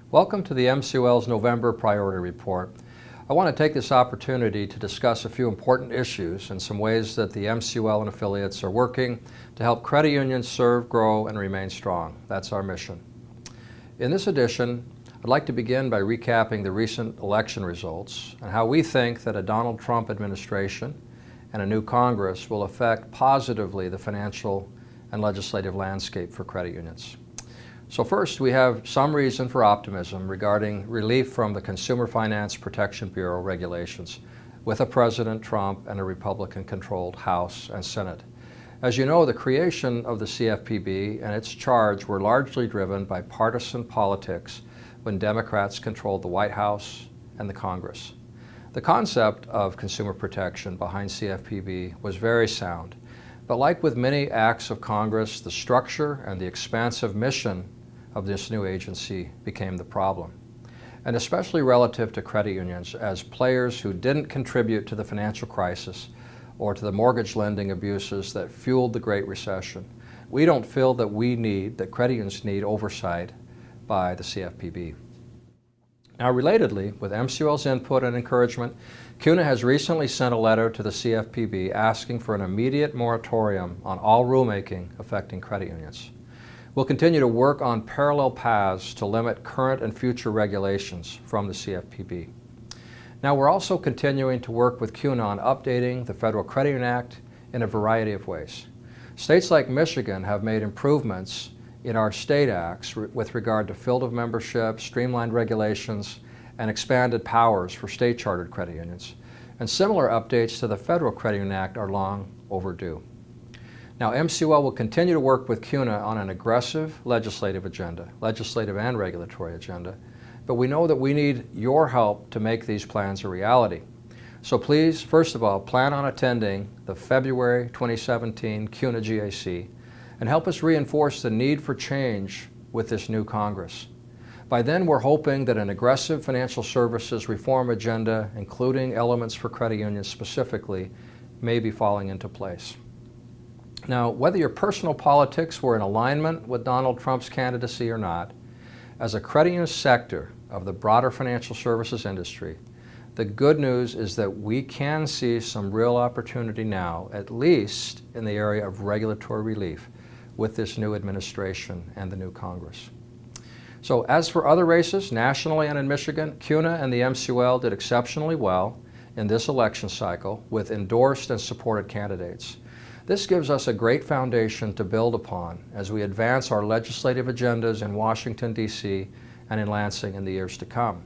Welcome to the MCUL's November Priority Report. I want to take this opportunity to discuss a few important issues and some ways that the MCUL and affiliates are working to help credit unions serve, grow, and remain strong. That's our mission. In this edition, I'd like to begin by recapping the recent election results and how we think that a Donald Trump administration and a new Congress will affect positively the financial and legislative landscape for credit unions. So first, we have some reason for optimism regarding relief from the Consumer Finance Protection Bureau regulations with a President Trump and a Republican-controlled House and Senate. As you know, the creation of the CFPB and its charge were largely driven by partisan politics when Democrats controlled the White House and the Congress. The concept of consumer protection behind CFPB was very sound, but like with many acts of Congress, the structure and the expansive mission of this new agency became the problem, and especially relative to credit unions as players who didn't contribute to the financial crisis or to the mortgage lending abuses that fueled the Great Recession. We don't feel that credit unions need oversight by the CFPB. Now, relatedly, with MCUL's input and encouragement, CUNA has recently sent a letter to the CFPB asking for an immediate moratorium on all rulemaking affecting credit unions. We'll continue to work on parallel paths to limit current and future regulations from the CFPB. Now, we're also continuing to work with CUNA on updating the Federal Credit Union Act in a variety of ways. States like Michigan have made improvements in our state acts with regard to field of membership, streamlined regulations, and expanded powers for state-chartered credit unions. And similar updates to the Federal Credit Union Act are long overdue. Now, MCUL will continue to work with CUNA on an aggressive legislative and regulatory agenda, but we know that we need your help to make these plans a reality. So please, first of all, plan on attending the February 2017 CUNA GAC and help us reinforce the need for change with this new Congress. By then, we're hoping that an aggressive financial services reform agenda, including elements for credit unions specifically, may be falling into place. Now, whether your personal politics were in alignment with Donald Trump's candidacy or not, as a credit union sector of the broader financial services industry, the good news is that we can see some real opportunity now, at least in the area of regulatory relief, with this new administration and the new Congress. So as for other races, nationally and in Michigan, CUNA and the MCUL did exceptionally well in this election cycle with endorsed and supported candidates. This gives us a great foundation to build upon as we advance our legislative agendas in Washington, D.C. and in Lansing in the years to come.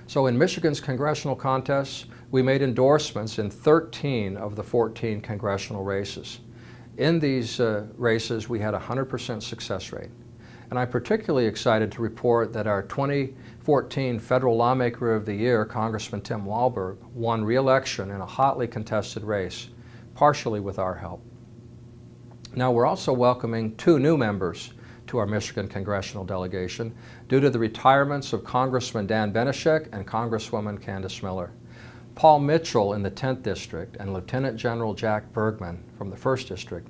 So in Michigan's congressional contests, we made endorsements in 13 of the 14 congressional races. In these races, we had a 100% success rate. And I'm particularly excited to report that our 2014 Federal Lawmaker of the Year, Congressman Tim Walberg, won re-election in a hotly contested race, partially with our help. Now, we're also welcoming 2 new members to our Michigan congressional delegation due to the retirements of Congressman Dan Benishek and Congresswoman Candace Miller. Paul Mitchell in the 10th District and Lieutenant General Jack Bergman from the 1st District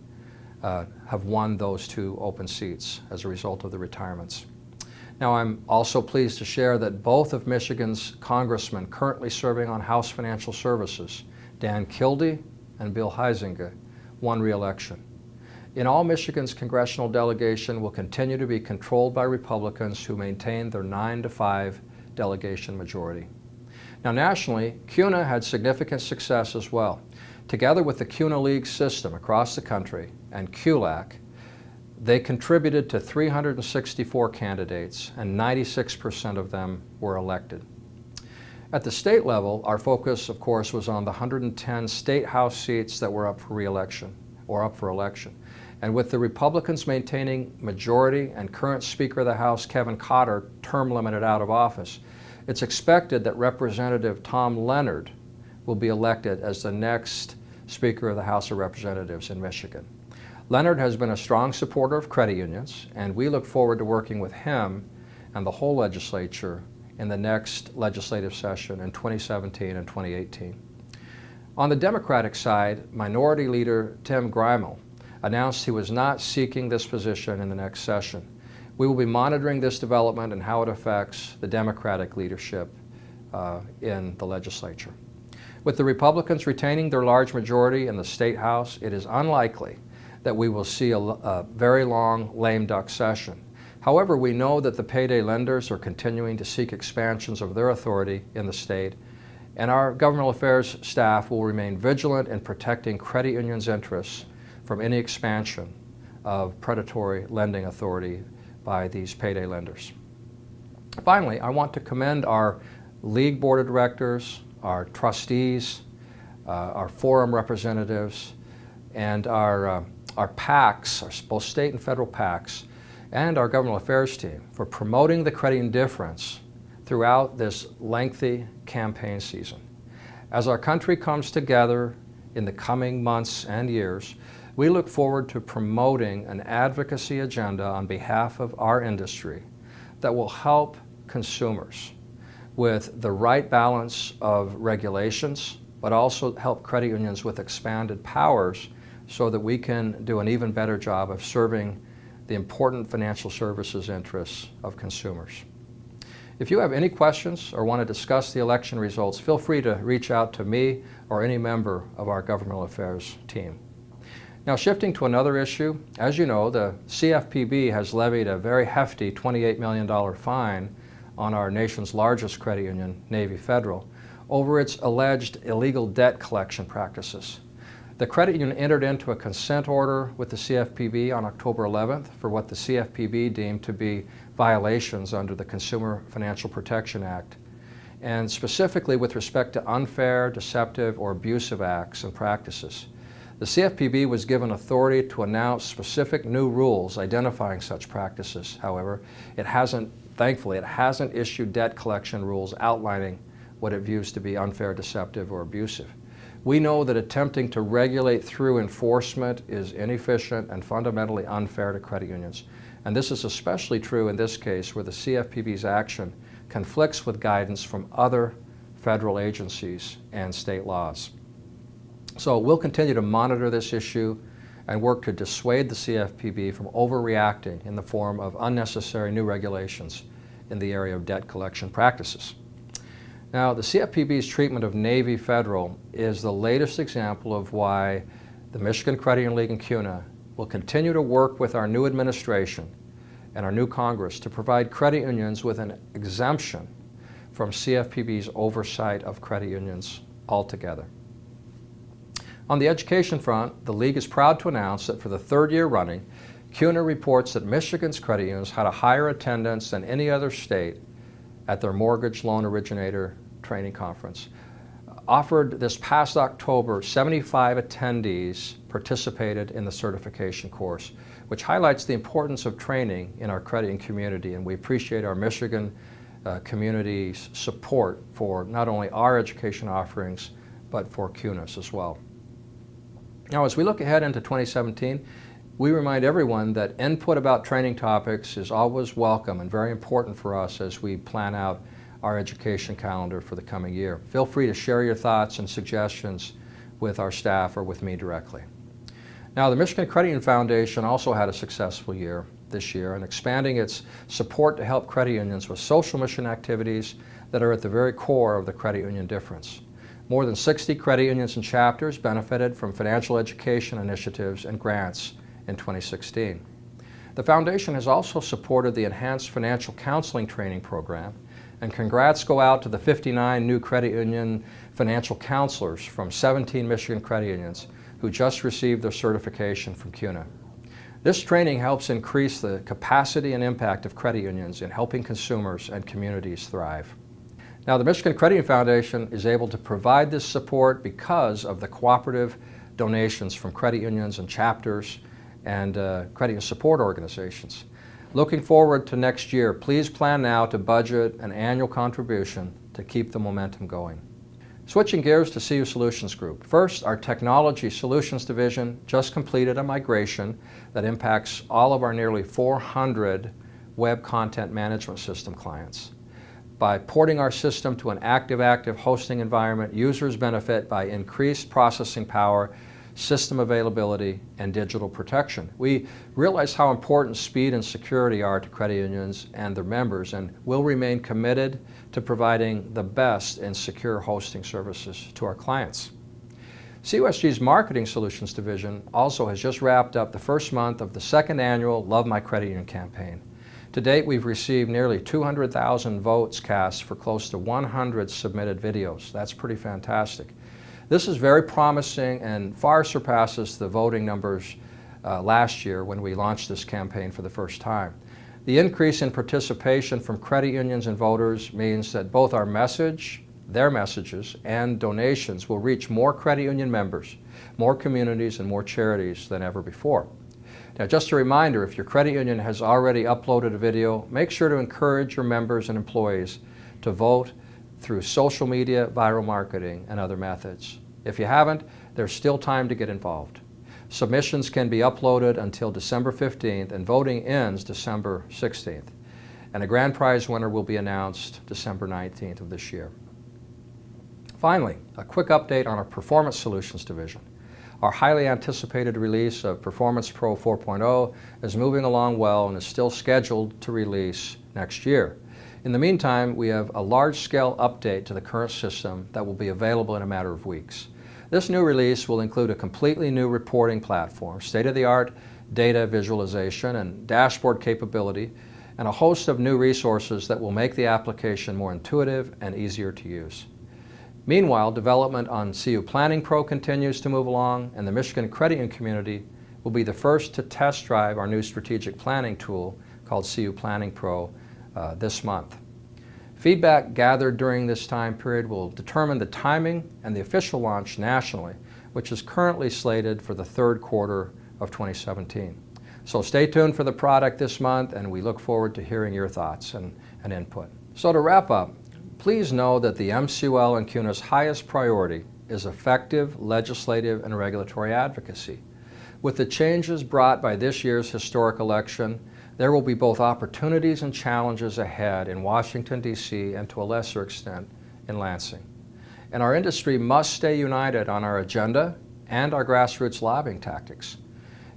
have won those 2 open seats as a result of the retirements. Now, I'm also pleased to share that both of Michigan's congressmen currently serving on House Financial Services, Dan Kildee and Bill Huizenga, won re-election. In all, Michigan's congressional delegation will continue to be controlled by Republicans who maintain their 9-5 delegation majority. Now, nationally, CUNA had significant success as well. Together with the CUNA League system across the country and QLAC, they contributed to 364 candidates, and 96% of them were elected. At the state level, our focus, of course, was on the 110 state House seats that were up for re-election or up for election. And with the Republicans maintaining majority and current Speaker of the House, Kevin Cotter, term limited out of office, it's expected that Representative Tom Leonard will be elected as the next Speaker of the House of Representatives in Michigan. Leonard has been a strong supporter of credit unions, and we look forward to working with him and the whole legislature in the next legislative session in 2017 and 2018. On the Democratic side, Minority Leader Tim Greimel announced he was not seeking this position in the next session. We will be monitoring this development and how it affects the Democratic leadership in the legislature. With the Republicans retaining their large majority in the State House, it is unlikely that we will see a very long lame duck session. However, we know that the payday lenders are continuing to seek expansions of their authority in the state, and our governmental affairs staff will remain vigilant in protecting credit unions' interests from any expansion of predatory lending authority by these payday lenders. Finally, I want to commend our League Board of Directors, our trustees, our forum representatives, and our PACs, both state and federal PACs, and our governmental affairs team for promoting the credit union difference throughout this lengthy campaign season. As our country comes together in the coming months and years, we look forward to promoting an advocacy agenda on behalf of our industry that will help consumers with the right balance of regulations, but also help credit unions with expanded powers so that we can do an even better job of serving the important financial services interests of consumers. If you have any questions or want to discuss the election results, feel free to reach out to me or any member of our governmental affairs team. Now, shifting to another issue, as you know, the CFPB has levied a very hefty $28 million fine on our nation's largest credit union, Navy Federal, over its alleged illegal debt collection practices. The credit union entered into a consent order with the CFPB on October 11th for what the CFPB deemed to be violations under the Consumer Financial Protection Act, and specifically with respect to unfair, deceptive, or abusive acts and practices. The CFPB was given authority to announce specific new rules identifying such practices. However, thankfully, it hasn't issued debt collection rules outlining what it views to be unfair, deceptive, or abusive. We know that attempting to regulate through enforcement is inefficient and fundamentally unfair to credit unions. And this is especially true in this case where the CFPB's action conflicts with guidance from other federal agencies and state laws. So we'll continue to monitor this issue and work to dissuade the CFPB from overreacting in the form of unnecessary new regulations in the area of debt collection practices. Now, the CFPB's treatment of Navy Federal is the latest example of why the Michigan Credit Union League and CUNA will continue to work with our new administration and our new Congress to provide credit unions with an exemption from CFPB's oversight of credit unions altogether. On the education front, the League is proud to announce that for the third year running, CUNA reports that Michigan's credit unions had a higher attendance than any other state at their Mortgage Loan Originator Training Conference. Offered this past October, 75 attendees participated in the certification course, which highlights the importance of training in our credit union community, and we appreciate our Michigan community's support for not only our education offerings, but for CUNA's as well. Now, as we look ahead into 2017, we remind everyone that input about training topics is always welcome and very important for us as we plan out our education calendar for the coming year. Feel free to share your thoughts and suggestions with our staff or with me directly. Now, the Michigan Credit Union Foundation also had a successful year this year in expanding its support to help credit unions with social mission activities that are at the very core of the credit union difference. More than 60 credit unions and chapters benefited from financial education initiatives and grants in 2016. The foundation has also supported the Enhanced Financial Counseling Training Program, and congrats go out to the 59 new credit union financial counselors from 17 Michigan credit unions who just received their certification from CUNA. This training helps increase the capacity and impact of credit unions in helping consumers and communities thrive. Now, the Michigan Credit Union Foundation is able to provide this support because of the cooperative donations from credit unions and chapters and credit union support organizations. Looking forward to next year, please plan now to budget an annual contribution to keep the momentum going. Switching gears to CU Solutions Group. First, our Technology Solutions Division just completed a migration that impacts all of our nearly 400 web content management system clients. By porting our system to an active hosting environment, users benefit by increased processing power, system availability, and digital protection. We realize how important speed and security are to credit unions and their members, and will remain committed to providing the best in secure hosting services to our clients. CUSG's Marketing Solutions Division also has just wrapped up the first month of the second annual Love My Credit Union campaign. To date, we've received nearly 200,000 votes cast for close to 100 submitted videos. That's pretty fantastic. This is very promising and far surpasses the voting numbers last year when we launched this campaign for the first time. The increase in participation from credit unions and voters means that both our message, their messages, and donations will reach more credit union members, more communities, and more charities than ever before. Now, just a reminder, if your credit union has already uploaded a video, make sure to encourage your members and employees to vote through social media, viral marketing, and other methods. If you haven't, there's still time to get involved. Submissions can be uploaded until December 15th, and voting ends December 16th. And a grand prize winner will be announced December 19th of this year. Finally, a quick update on our Performance Solutions Division. Our highly anticipated release of Performance Pro 4.0 is moving along well and is still scheduled to release next year. In the meantime, we have a large-scale update to the current system that will be available in a matter of weeks. This new release will include a completely new reporting platform, state-of-the-art data visualization and dashboard capability, and a host of new resources that will make the application more intuitive and easier to use. Meanwhile, development on CU Planning Pro continues to move along, and the Michigan credit union community will be the first to test drive our new strategic planning tool called CU Planning Pro this month. Feedback gathered during this time period will determine the timing and the official launch nationally, which is currently slated for the third quarter of 2017. So stay tuned for the product this month, and we look forward to hearing your thoughts and input. So to wrap up, please know that the MCUL and CUNA's highest priority is effective legislative and regulatory advocacy. With the changes brought by this year's historic election, there will be both opportunities and challenges ahead in Washington, D.C., and to a lesser extent in Lansing. And our industry must stay united on our agenda and our grassroots lobbying tactics.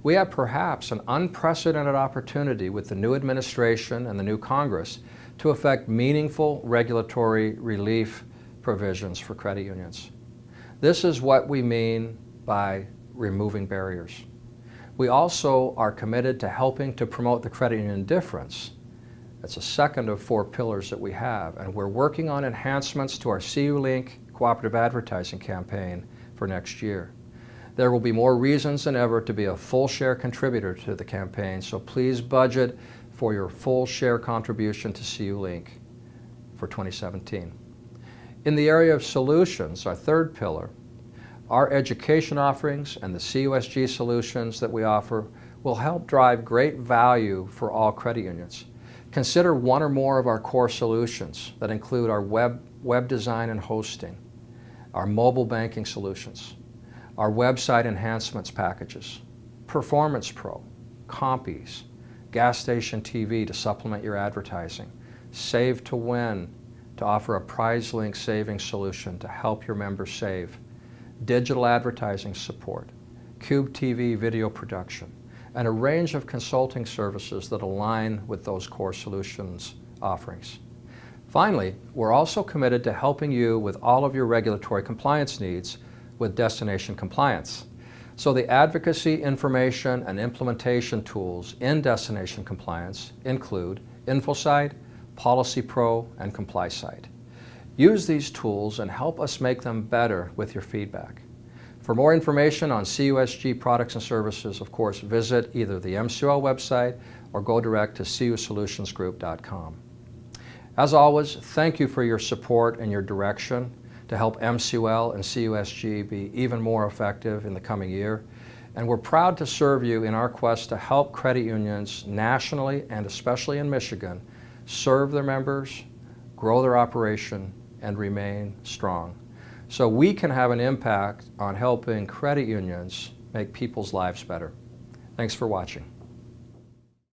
We have perhaps an unprecedented opportunity with the new administration and the new Congress to effect meaningful regulatory relief provisions for credit unions. This is what we mean by removing barriers. We also are committed to helping to promote the credit union difference. That's a second of 4 pillars that we have, and we're working on enhancements to our CU Link cooperative advertising campaign for next year. There will be more reasons than ever to be a full share contributor to the campaign, so please budget for your full share contribution to CU Link for 2017. In the area of solutions, our third pillar, our education offerings and the CUSG solutions that we offer will help drive great value for all credit unions. Consider one or more of our core solutions that include our web design and hosting, our mobile banking solutions, our website enhancements packages, Performance Pro, Compies, Gas Station TV to supplement your advertising, Save to Win to offer a prize link savings solution to help your members save, digital advertising support, Cube TV video production, and a range of consulting services that align with those core solutions offerings. Finally, we're also committed to helping you with all of your regulatory compliance needs with Destination Compliance. So the advocacy, information, and implementation tools in Destination Compliance include InfoSite, Policy Pro, and ComplySite. Use these tools and help us make them better with your feedback. For more information on CUSG products and services, of course, visit either the MCUL website or go direct to cusolutionsgroup.com. As always, thank you for your support and your direction to help MCUL and CUSG be even more effective in the coming year. And we're proud to serve you in our quest to help credit unions nationally and especially in Michigan serve their members, grow their operation, and remain strong, so we can have an impact on helping credit unions make people's lives better. Thanks for watching.